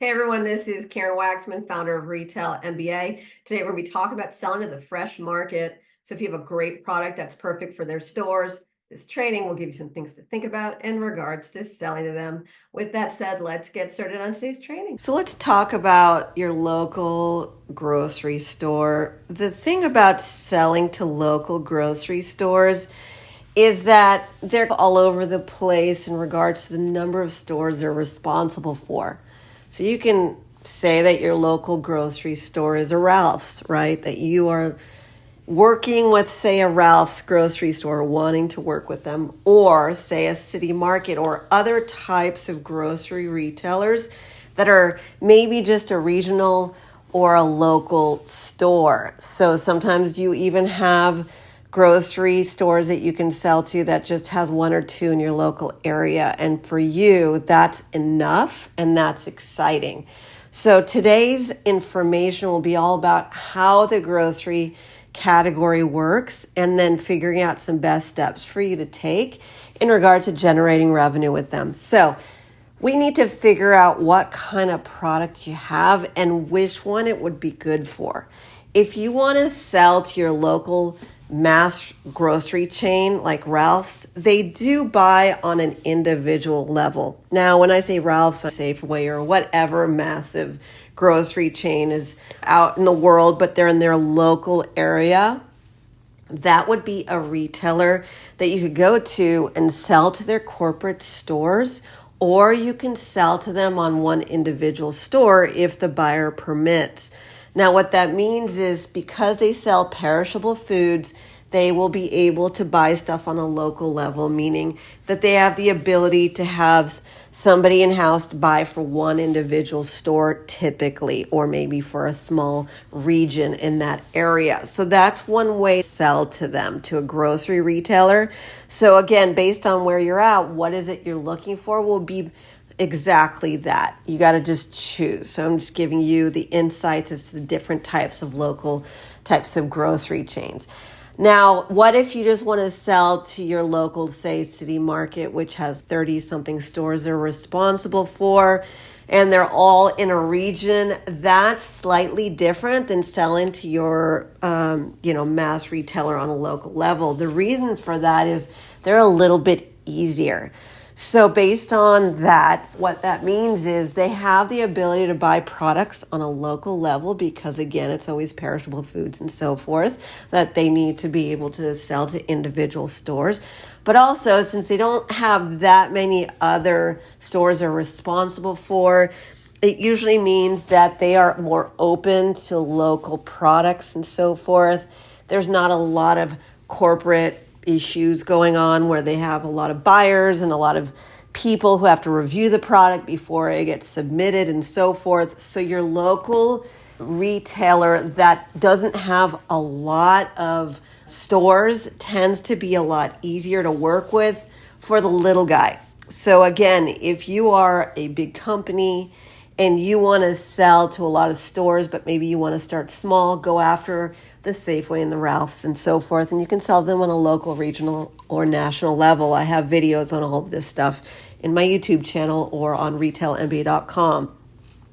Hey everyone, this is Karen Waksman, founder of Retail MBA. Today we're going to be talking about selling to the fresh market. So if you have a great product that's perfect for their stores, this training will give you some things to think about in regards to selling to them. With that said, let's get started on today's training. So let's talk about your local grocery store. The thing about selling to local grocery stores is that they're all over the place in regards to the number of stores they're responsible for. So you can say that your local grocery store is a Ralph's, right? That you are working with, say, a Ralph's grocery store, wanting to work with them, or say a city market or other types of grocery retailers that are maybe just a regional or a local store. So sometimes you even have grocery stores that you can sell to that just has one or two in your local area. And for you, that's enough and that's exciting. So today's information will be all about how the grocery category works and then figuring out some best steps for you to take in regard to generating revenue with them. So we need to figure out what kind of product you have and which one it would be good for. If you want to sell to your local mass grocery chain like Ralph's, they do buy on an individual level. Now, when I say Ralph's, Safeway or whatever massive grocery chain is out in the world, but they're in their local area, that would be a retailer that you could go to and sell to their corporate stores, or you can sell to them on one individual store if the buyer permits. Now, what that means is because they sell perishable foods, they will be able to buy stuff on a local level, meaning that they have the ability to have somebody in-house to buy for one individual store typically, or maybe for a small region in that area. So that's one way to sell to them, to a grocery retailer. So again, based on where you're at, what is it you're looking for will be exactly that. You got to just choose. So I'm just giving you the insights as to the different types of local types of grocery chains. Now, what if you just want to sell to your local, say, city market, which has 30 something stores they're responsible for, and they're all in a region? That's slightly different than selling to your, mass retailer on a local level. The reason for that is they're a little bit easier. So based on that, what that means is they have the ability to buy products on a local level because, again, it's always perishable foods and so forth that they need to be able to sell to individual stores. But also, since they don't have that many other stores they're responsible for, it usually means that they are more open to local products and so forth. There's not a lot of corporate issues going on where they have a lot of buyers and a lot of people who have to review the product before it gets submitted and so forth. So your local retailer that doesn't have a lot of stores tends to be a lot easier to work with for the little guy. So again, if you are a big company and you want to sell to a lot of stores, but maybe you want to start small, go after the Safeway and the Ralph's and so forth, and you can sell them on a local, regional, or national level. I have videos on all of this stuff in my YouTube channel or on retailmba.com.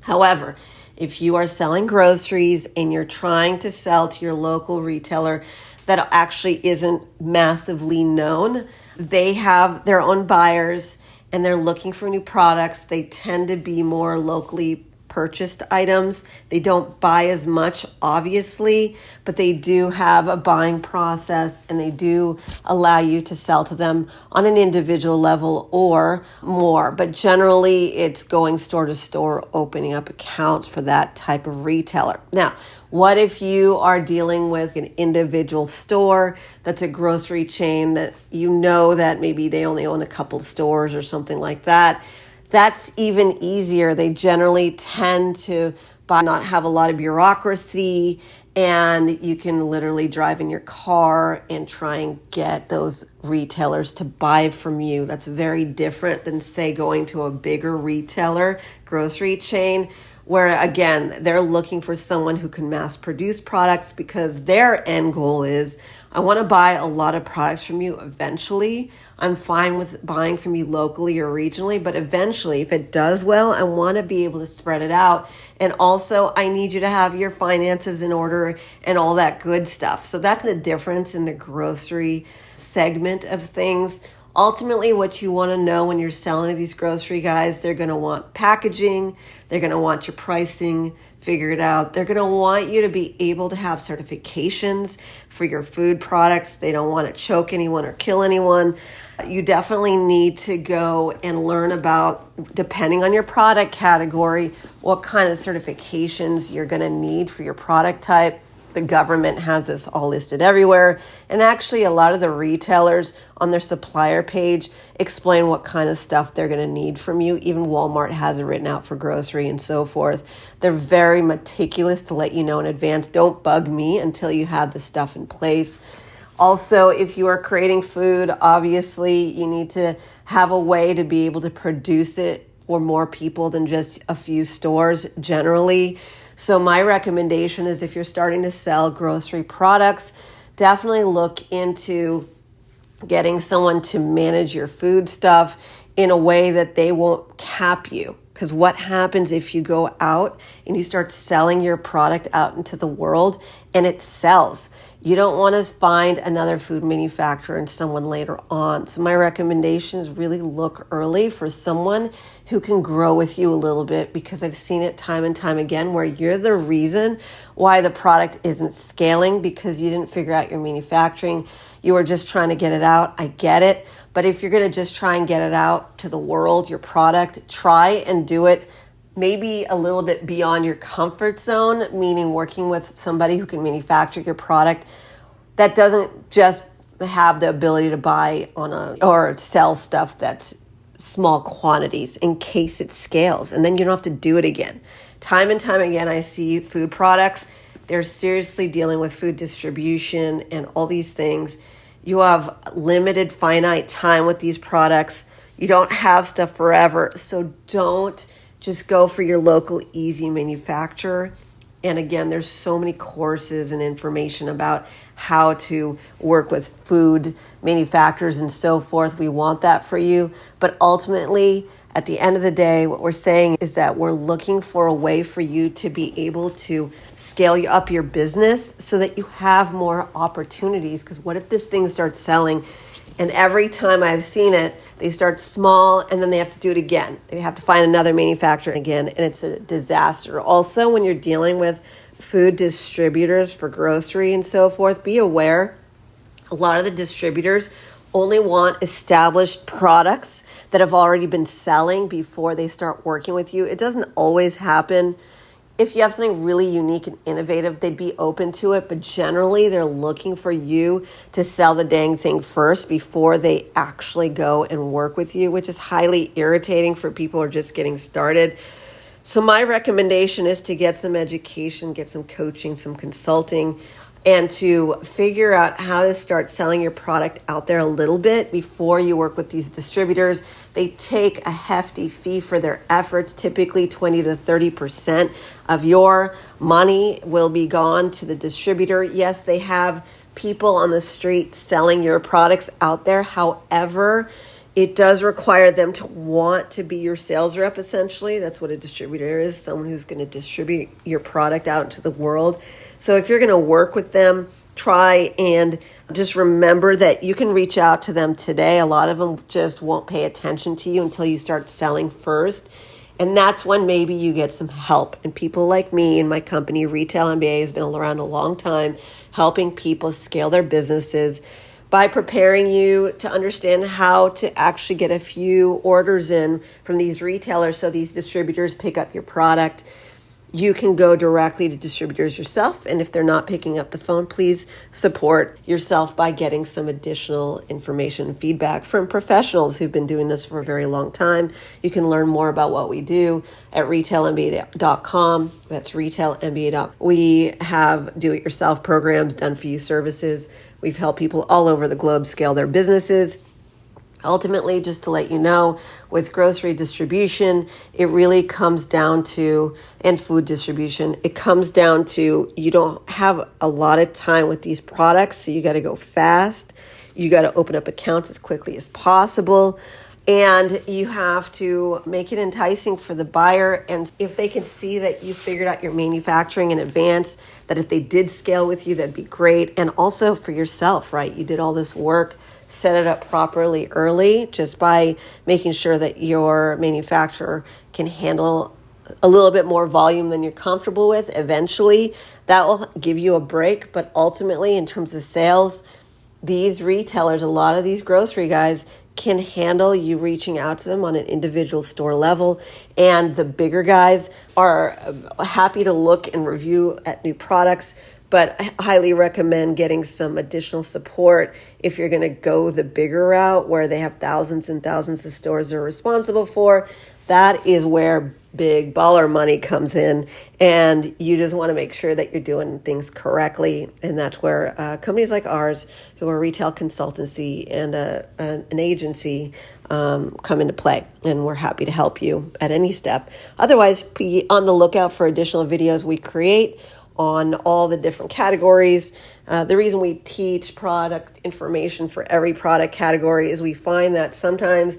However, if you are selling groceries and you're trying to sell to your local retailer that actually isn't massively known, they have their own buyers and they're looking for new products. They tend to be more locally purchased items. They don't buy as much, obviously, but they do have a buying process and they do allow you to sell to them on an individual level or more. But generally, it's going store to store, opening up accounts for that type of retailer. Now, what if you are dealing with an individual store that's a grocery chain that you know that maybe they only own a couple stores or something like that? That's even easier. They generally tend to not have a lot of bureaucracy, and you can literally drive in your car and try and get those retailers to buy from you. That's very different than, say, going to a bigger retailer, grocery chain, where again, they're looking for someone who can mass produce products because their end goal is, I want to buy a lot of products from you eventually. I'm fine with buying from you locally or regionally, but eventually, if it does well, I want to be able to spread it out. And also, I need you to have your finances in order and all that good stuff. So that's the difference in the grocery segment of things. Ultimately, what you want to know when you're selling to these grocery guys, they're going to want packaging, they're going to want your pricing figured out. They're going to want you to be able to have certifications for your food products. They don't want to choke anyone or kill anyone. You definitely need to go and learn about, depending on your product category, what kind of certifications you're going to need for your product type. The government has this all listed everywhere. And actually, a lot of the retailers on their supplier page explain what kind of stuff they're going to need from you. Even Walmart has it written out for grocery and so forth. They're very meticulous to let you know in advance. Don't bug me until you have the stuff in place. Also, if you are creating food, obviously, you need to have a way to be able to produce it for more people than just a few stores generally. So my recommendation is, if you're starting to sell grocery products, definitely look into getting someone to manage your food stuff in a way that they won't cap you. Because what happens if you go out and you start selling your product out into the world and it sells? You don't want to find another food manufacturer and someone later on. So my recommendation is really look early for someone who can grow with you a little bit, because I've seen it time and time again where you're the reason why the product isn't scaling because you didn't figure out your manufacturing. You were just trying to get it out. I get it. But if you're going to just try and get it out to the world, your product, try and do it maybe a little bit beyond your comfort zone, meaning working with somebody who can manufacture your product that doesn't just have the ability to buy or sell stuff that's small quantities in case it scales, and then you don't have to do it again. Time and time again, I see food products, they're seriously dealing with food distribution and all these things. You have limited, finite time with these products. You don't have stuff forever, so don't just go for your local easy manufacturer. And again, there's so many courses and information about how to work with food manufacturers and so forth. We want that for you. But ultimately, at the end of the day, what we're saying is that we're looking for a way for you to be able to scale up your business so that you have more opportunities. Because what if this thing starts selling and every time I've seen it, they start small and then they have to do it again. They have to find another manufacturer again, and it's a disaster. Also, when you're dealing with food distributors for grocery and so forth, be aware a lot of the distributors only want established products that have already been selling before they start working with you. It doesn't always happen. If you have something really unique and innovative, they'd be open to it. But generally, they're looking for you to sell the dang thing first before they actually go and work with you, which is highly irritating for people who are just getting started. So my recommendation is to get some education, get some coaching, some consulting, and to figure out how to start selling your product out there a little bit before you work with these distributors. They take a hefty fee for their efforts. Typically 20 to 30% of your money will be gone to the distributor. Yes, they have people on the street selling your products out there. However, it does require them to want to be your sales rep, essentially. That's what a distributor is, someone who's going to distribute your product out into the world. So if you're going to work with them, try and just remember that you can reach out to them today. A lot of them just won't pay attention to you until you start selling first. And that's when maybe you get some help. And people like me and my company, Retail MBA, has been around a long time, helping people scale their businesses by preparing you to understand how to actually get a few orders in from these retailers so these distributors pick up your product. You can go directly to distributors yourself, and if they're not picking up the phone, please support yourself by getting some additional information and feedback from professionals who've been doing this for a very long time. You can learn more about what we do at retailmba.com. That's retailmba.com. We have do-it-yourself programs, done-for-you services. We've helped people all over the globe scale their businesses. Ultimately, just to let you know, with grocery distribution, it really comes down to, and food distribution, it comes down to you don't have a lot of time with these products, so you got to go fast. You got to open up accounts as quickly as possible. And you have to make it enticing for the buyer. And if they can see that you figured out your manufacturing in advance, that if they did scale with you, that'd be great. And also for yourself, right? You did all this work, set it up properly early, just by making sure that your manufacturer can handle a little bit more volume than you're comfortable with. Eventually, that will give you a break. But ultimately, in terms of sales, these retailers, a lot of these grocery guys, can handle you reaching out to them on an individual store level. And the bigger guys are happy to look and review at new products, but I highly recommend getting some additional support if you're going to go the bigger route where they have thousands and thousands of stores they're responsible for. That is where big baller money comes in, and you just want to make sure that you're doing things correctly. And that's where companies like ours, who are a retail consultancy and an agency, come into play, and we're happy to help you at any step. Otherwise, be on the lookout for additional videos we create on all the different categories. The reason we teach product information for every product category is we find that sometimes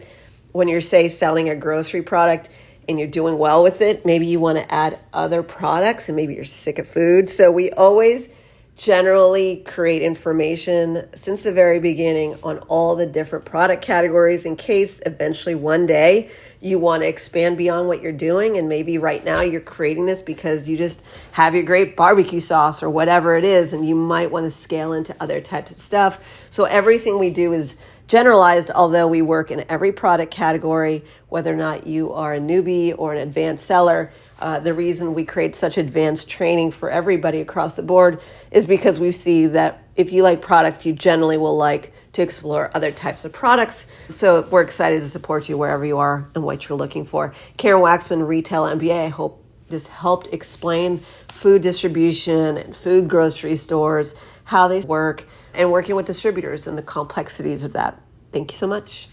when you're, say, selling a grocery product and you're doing well with it, maybe you want to add other products and maybe you're sick of food. So we always generally create information since the very beginning on all the different product categories in case eventually one day you want to expand beyond what you're doing. And maybe right now you're creating this because you just have your great barbecue sauce or whatever it is, and you might want to scale into other types of stuff. So everything we do is generalized, although we work in every product category, whether or not you are a newbie or an advanced seller. The reason we create such advanced training for everybody across the board is because we see that if you like products, you generally will like to explore other types of products. So we're excited to support you wherever you are and what you're looking for. Karen Waksman, Retail MBA. I hope this helped explain food distribution and food grocery stores, how they work, and working with distributors and the complexities of that. Thank you so much.